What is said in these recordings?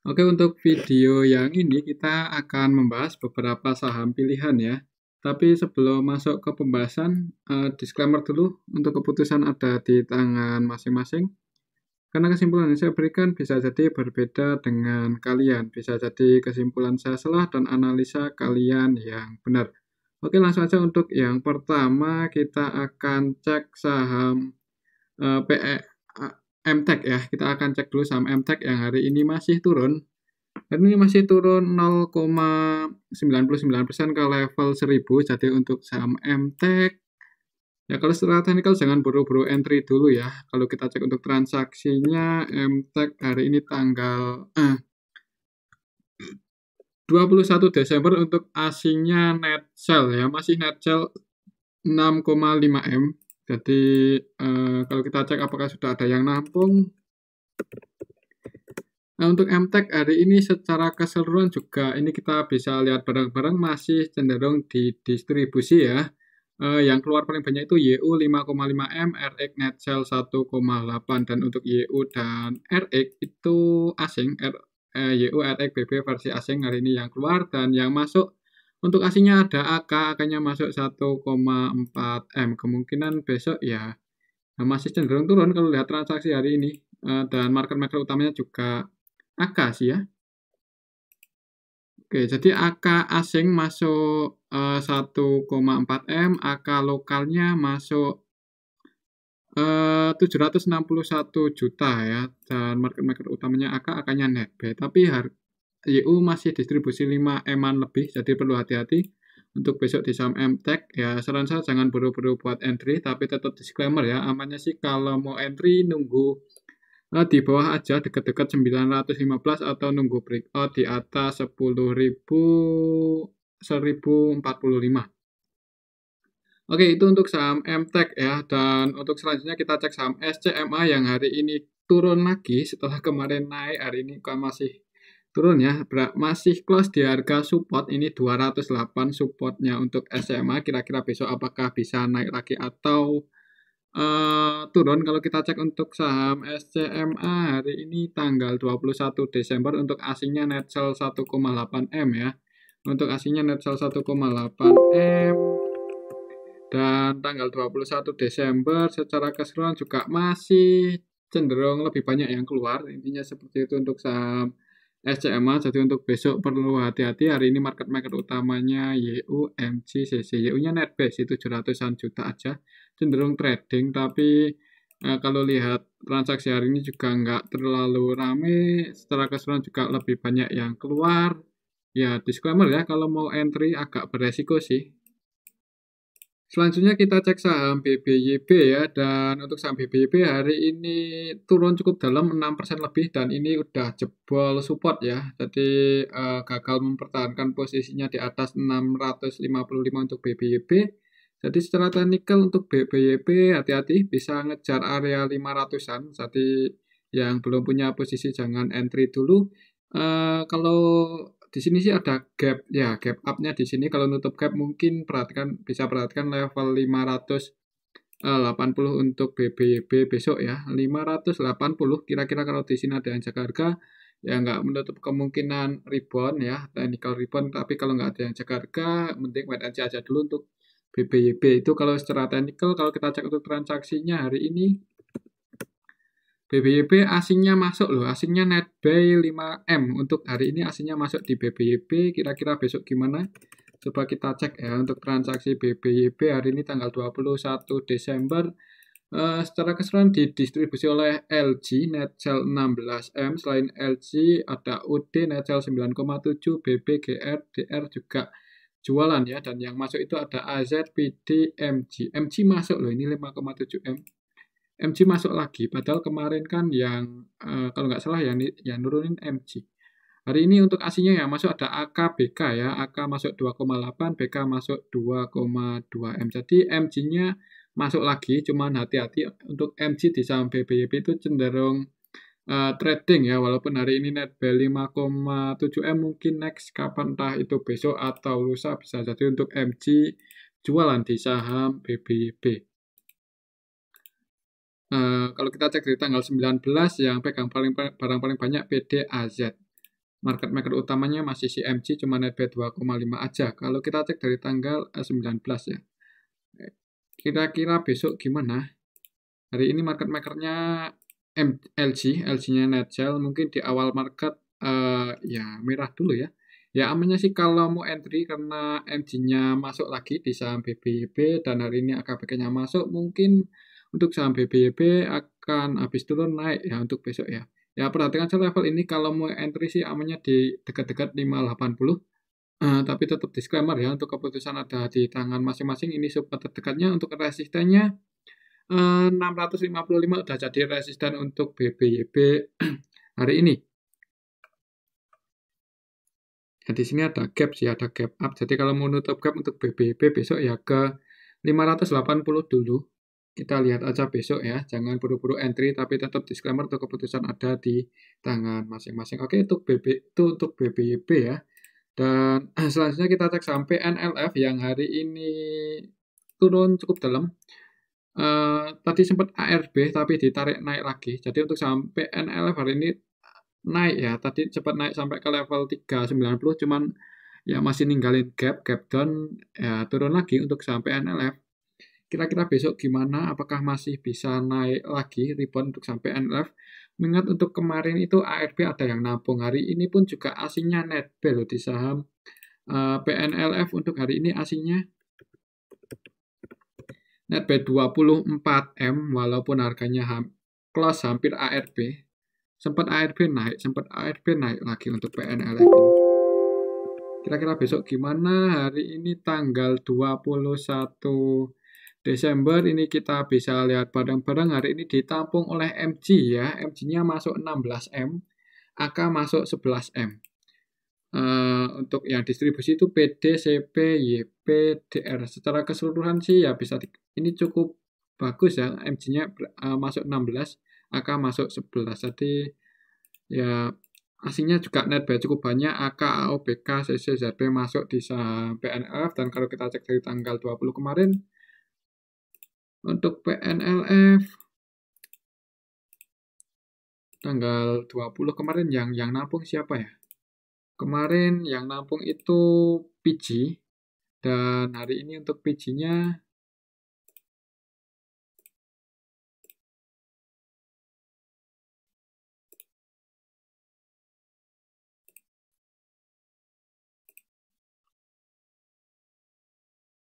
Oke, untuk video yang ini kita akan membahas beberapa saham pilihan ya. Tapi sebelum masuk ke pembahasan, disclaimer dulu untuk keputusan ada di tangan masing-masing. Karena kesimpulan yang saya berikan bisa jadi berbeda dengan kalian. Bisa jadi kesimpulan saya salah dan analisa kalian yang benar. Oke, langsung aja untuk yang pertama kita akan cek saham PE, MTEK ya. Kita akan cek dulu saham MTEK yang hari ini masih turun. Dan ini masih turun 0,99% ke level 1000. Jadi untuk saham MTEK, ya kalau secara teknikal jangan buru-buru entry dulu ya. Kalau kita cek untuk transaksinya, MTEK hari ini tanggal 21 Desember untuk asingnya net sell ya. Masih net sell 6,5 M. Jadi kalau kita cek apakah sudah ada yang nampung. Nah, untuk MTEK hari ini secara keseluruhan juga ini kita bisa lihat barang-barang masih cenderung didistribusi ya. Yang keluar paling banyak itu YU 5,5 M, RX net sell 1,8 dan untuk YU dan RX itu asing, YU, RX, BB versi asing hari ini yang keluar dan yang masuk untuk asingnya ada AK, AK-nya masuk 1,4 M. Kemungkinan besok ya masih cenderung turun kalau lihat transaksi hari ini. Dan market maker utamanya juga AK sih ya. Oke, jadi AK asing masuk 1,4 M, AK lokalnya masuk 761 juta ya. Dan market maker utamanya AK, AK-nya net B. Tapi YU masih distribusi 5 M-an lebih, jadi perlu hati-hati untuk besok di saham MTEK. Ya, saran saya jangan buru-buru buat entry, tapi tetap disclaimer ya. Amannya sih kalau mau entry nunggu di bawah aja dekat-dekat 915 atau nunggu breakout di atas 10.045. Oke, itu untuk saham MTEK ya. Dan untuk selanjutnya kita cek saham SCMA yang hari ini turun lagi setelah kemarin naik. Hari ini kok masih turun ya. Masih close di harga support ini 208 supportnya untuk SCMA. Kira-kira besok apakah bisa naik lagi atau turun. Kalau kita cek untuk saham SCMA hari ini tanggal 21 Desember untuk asingnya net sell 1,8 M ya. Untuk asingnya net sell 1,8 M dan tanggal 21 Desember secara keseluruhan juga masih cenderung lebih banyak yang keluar. Intinya seperti itu untuk saham SCMA. Jadi untuk besok perlu hati-hati. Hari ini market maker utamanya YU, MG, CC. YU-nya net base itu 700-an juta aja. Cenderung trading, tapi kalau lihat transaksi hari ini juga nggak terlalu rame. Secara keseluruhan juga lebih banyak yang keluar. Ya, disclaimer ya, kalau mau entry agak beresiko sih. Selanjutnya kita cek saham BBYB ya, dan untuk saham BBYB hari ini turun cukup dalam 6% lebih dan ini udah jebol support ya. Jadi gagal mempertahankan posisinya di atas 655 untuk BBYB. Jadi secara teknikal untuk BBYB hati-hati bisa ngejar area 500-an. Jadi yang belum punya posisi jangan entry dulu. Kalau di sini sih ada gap ya, gap up-nya di sini kalau nutup gap mungkin bisa perhatikan level 580 untuk BBYB besok ya. 580 kira-kira kalau di sini ada yang jaga harga ya nggak menutup kemungkinan rebound ya, technical rebound, tapi kalau nggak ada yang jaga harga mending wait aja dulu untuk BBYB itu kalau secara technical. Kalau kita cek untuk transaksinya hari ini BBYB asingnya masuk loh, asingnya net buy 5M untuk hari ini asingnya masuk di BBYB. Kira-kira besok gimana? Coba kita cek ya untuk transaksi BBYB hari ini tanggal 21 Desember. Secara keseluruhan didistribusi oleh LG net sell 16M. Selain LG ada UD net sell 9,7, BBGR, DR juga jualan ya. Dan yang masuk itu ada AZ, PD, MG. MG masuk loh, ini 5,7M. MG masuk lagi, padahal kemarin kan yang kalau nggak salah yang nurunin MG. Hari ini untuk aslinya yang masuk ada AK, BK ya. AK masuk 2,8, BK masuk 2,2 M. Jadi MG-nya masuk lagi, cuman hati-hati untuk MG di saham BBYB itu cenderung trading ya. Walaupun hari ini net buy 5,7 M, mungkin next kapan entah itu besok atau lusa bisa jadi untuk MG jualan di saham BBYB. Kalau kita cek di tanggal 19 yang pegang barang paling banyak PDAZ. market maker utamanya masih si MG, cuma netbuy 2,5 aja. Kalau kita cek dari tanggal 19 ya. Kira-kira besok gimana? Hari ini market makernya LG-nya net sell, mungkin di awal market ya merah dulu ya. Ya amannya sih kalau mau entry karena MG-nya masuk lagi di saham BBYB dan hari ini AKBK-nya masuk, mungkin untuk saham BBYB akan habis turun naik ya untuk besok ya. Ya perhatikan saja level ini kalau mau entry sih amannya di dekat-dekat 580. Tapi tetap disclaimer ya, untuk keputusan ada di tangan masing-masing. Ini support terdekatnya, untuk resistennya 655 udah jadi resisten untuk BBYB hari ini. Nah, di sini ada gap sih, ada gap up. Jadi kalau mau nutup gap untuk BBYB besok ya ke 580 dulu. Kita lihat aja besok ya, jangan buru-buru entry, tapi tetap disclaimer untuk keputusan ada di tangan masing-masing. Oke, itu untuk BBYB ya. Dan selanjutnya kita cek sampai NLF yang hari ini turun cukup dalam. Tadi sempat ARB tapi ditarik naik lagi. Jadi untuk sampai NLF hari ini naik ya. Tadi sempat naik sampai ke level 390, cuman ya masih ninggalin gap down ya, turun lagi untuk sampai NLF. Kira-kira besok gimana? Apakah masih bisa naik lagi rebound untuk sampai NLF? Mengingat untuk kemarin itu ARB ada yang nabung. Hari ini pun juga asingnya netbuy loh di saham PNLF. Untuk hari ini asingnya netbuy 24M walaupun harganya close hampir ARB. Sempat ARB naik lagi untuk PNLF ini. Kira-kira besok gimana? Hari ini tanggal 21 Desember ini kita bisa lihat barang-barang hari ini ditampung oleh MG ya. MG-nya masuk 16M, AK masuk 11M. Untuk yang distribusi itu PD, CP, YP, DR. Secara keseluruhan sih ya bisa ini cukup bagus ya. MG-nya masuk 16, AK masuk 11. Jadi ya asingnya juga netbuy cukup banyak. AK, AOBK, CC, ZB masuk di saham PNLF. Dan kalau kita cek dari tanggal 20 kemarin, untuk PNLF tanggal 20 kemarin yang nampung siapa ya? Kemarin yang nampung itu PG, dan hari ini untuk PG-nya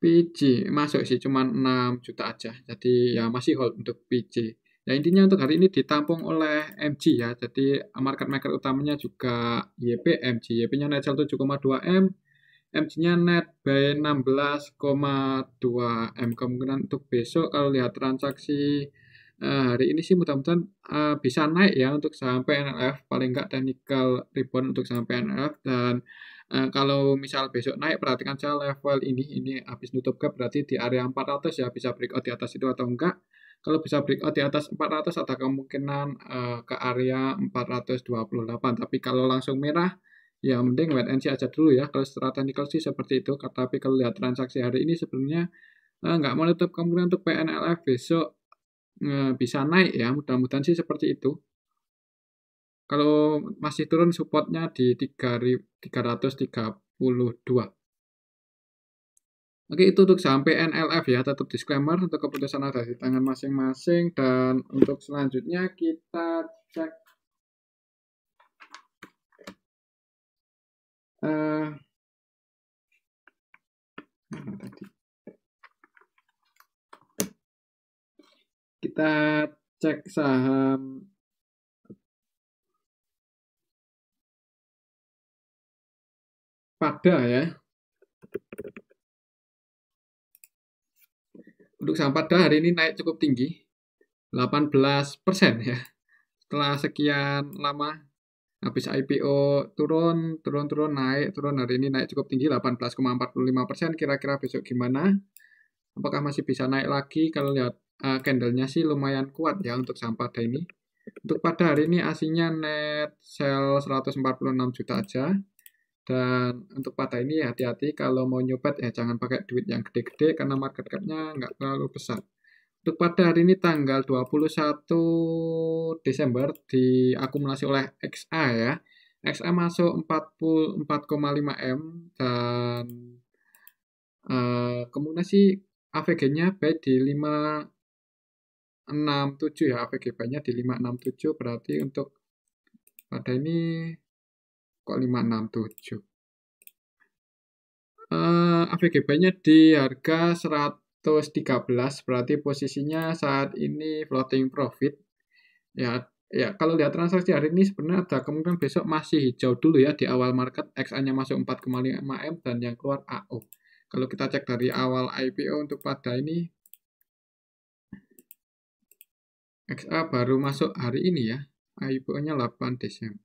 PG masuk sih cuma 6 juta aja. Jadi ya masih hold untuk PG. Ya intinya untuk hari ini ditampung oleh MG ya. Jadi market maker utamanya juga YP, MG. YP-nya net sell 7,2M, MG-nya net by 16,2 M. Kemungkinan untuk besok kalau lihat transaksi hari ini sih mudah-mudahan bisa naik ya untuk saham PNLF. Paling nggak technical rebound untuk saham PNLF. Dan kalau misal besok naik, perhatikan saja level ini habis nutup gap berarti di area 400 ya, bisa breakout di atas itu atau enggak. Kalau bisa breakout di atas 400 ada kemungkinan ke area 428. Tapi kalau langsung merah, ya mending wait and see aja dulu ya. Kalau secara technical sih seperti itu. Tapi kalau lihat transaksi hari ini sebenarnya nggak menutup kemungkinan untuk PNLF besok bisa naik ya. Mudah-mudahan sih seperti itu. Kalau masih turun supportnya di 332. Oke, itu untuk saham PNLF ya. Tetap disclaimer untuk keputusan ada di tangan masing-masing. Dan untuk selanjutnya kita cek kita cek saham Pada ya. Untuk saham Pada hari ini naik cukup tinggi, 18% ya. Setelah sekian lama habis IPO turun, naik, hari ini naik cukup tinggi 18,45%. Kira-kira besok gimana? Apakah masih bisa naik lagi? Kalau lihat candle-nya sih lumayan kuat ya untuk saham Pada ini. Untuk Pada hari ini aslinya net sell 146 juta aja. Dan untuk Pada ini hati-hati kalau mau nyopet ya jangan pakai duit yang gede-gede karena market cap-nya nggak terlalu besar. Untuk pada hari ini tanggal 21 Desember diakumulasi oleh XA ya. XA masuk 44,5 M dan kemudian sih AVG-nya baik di 567 ya, AVG baiknya di 567, berarti untuk pada ini kok 567. AVG baiknya di harga 113, berarti posisinya saat ini floating profit. Ya, kalau lihat transaksi hari ini sebenarnya ada kemungkinan besok masih hijau dulu ya di awal market, XA-nya masuk 4,5 M dan yang keluar AO. Kalau kita cek dari awal IPO untuk pada ini, XA baru masuk hari ini ya, IPO-nya 8 Desember.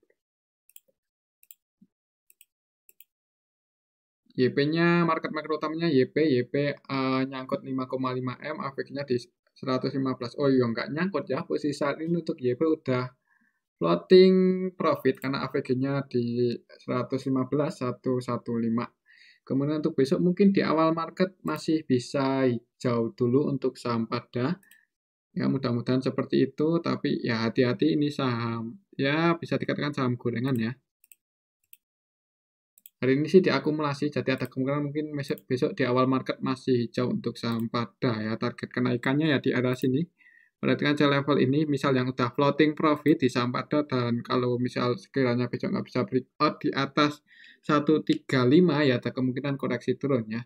YP-nya, market maker utamanya YP nyangkut 5,5 M, AVG-nya di 115. Oh iya, nggak nyangkut ya, posisi saat ini untuk YP udah floating profit karena AVG-nya di 115, 115. Kemudian untuk besok mungkin di awal market masih bisa hijau dulu untuk saham pada. Ya mudah-mudahan seperti itu, tapi ya hati-hati ini saham. Ya bisa dikatakan saham gorengan ya. Hari ini sih diakumulasi, jadi ada kemungkinan mungkin besok di awal market masih hijau untuk saham pada ya. Target kenaikannya ya di area sini. Perhatikan saya level ini, misal yang udah floating profit di saham pada, dan kalau misal sekiranya besok nggak bisa breakout di atas 135 ya ada kemungkinan koreksi turun ya.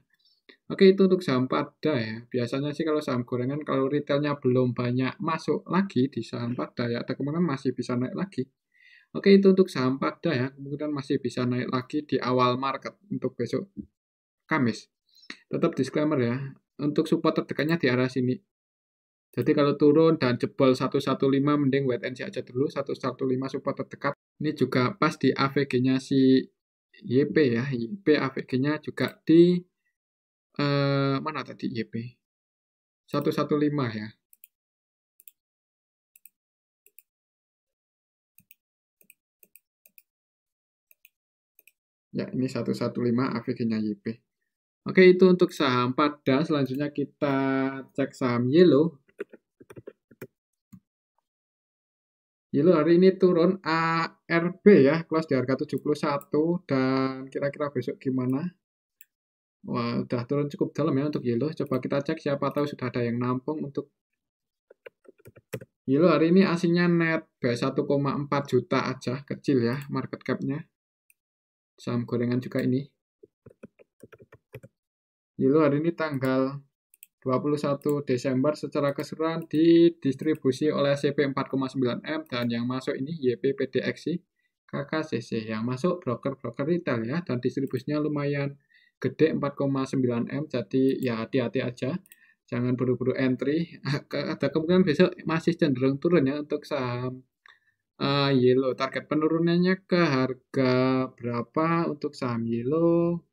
Oke, itu untuk saham pada ya. Biasanya sih kalau saham gorengan, kalau retailnya belum banyak masuk lagi di saham pada ya ada kemungkinan masih bisa naik lagi. Oke, itu untuk saham pada ya, kemungkinan masih bisa naik lagi di awal market untuk besok Kamis. Tetap disclaimer ya, untuk support terdekatnya di arah sini. Jadi kalau turun dan jebol 115 mending wait and see aja dulu, 115 support terdekat. Ini juga pas di AVG-nya si YP ya, YP AVG-nya juga di mana tadi YP? 115 ya. Ya, ini 115 AVG-nya YP. Oke, itu untuk saham pada. Selanjutnya kita cek saham Yellow. Yellow hari ini turun ARB ya, close di harga 71, dan kira-kira besok gimana? Wah, udah turun cukup dalam ya untuk Yellow. Coba kita cek, siapa tahu sudah ada yang nampung untuk Yellow hari ini aslinya net B1,4 juta aja, kecil ya market cap-nya. Saham gorengan juga ini. Yellow hari ini tanggal 21 Desember secara keseluruhan didistribusi oleh CP 4,9 M dan yang masuk ini YP PDXI KKCC, yang masuk broker-broker retail ya, dan distribusinya lumayan gede 4,9 M, jadi ya hati-hati aja, jangan buru-buru entry. Ada kemungkinan besok masih cenderung turun ya untuk saham Yellow. Target penurunannya ke harga berapa untuk saham Yellow?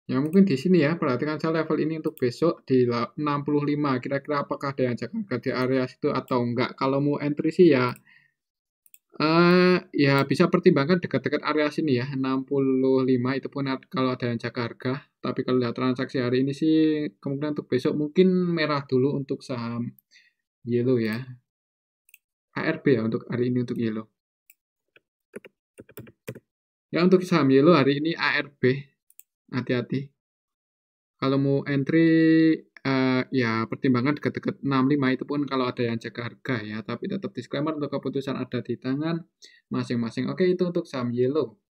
Ya mungkin di sini ya, perhatikan saya level ini untuk besok di 65. Kira-kira apakah ada yang jaga di area situ atau enggak? Kalau mau entry sih ya, ya bisa pertimbangkan dekat-dekat area sini ya, 65. Itu pun kalau ada yang jaga harga. Tapi kalau lihat transaksi hari ini sih, kemungkinan untuk besok mungkin merah dulu untuk saham Yellow ya. ARB ya untuk hari ini untuk Yellow. Ya untuk saham Yellow hari ini ARB. Hati-hati. Kalau mau entry ya pertimbangan dekat-dekat 65, itu pun kalau ada yang jaga harga ya, tapi tetap disclaimer untuk keputusan ada di tangan masing-masing. Oke, itu untuk saham Yellow.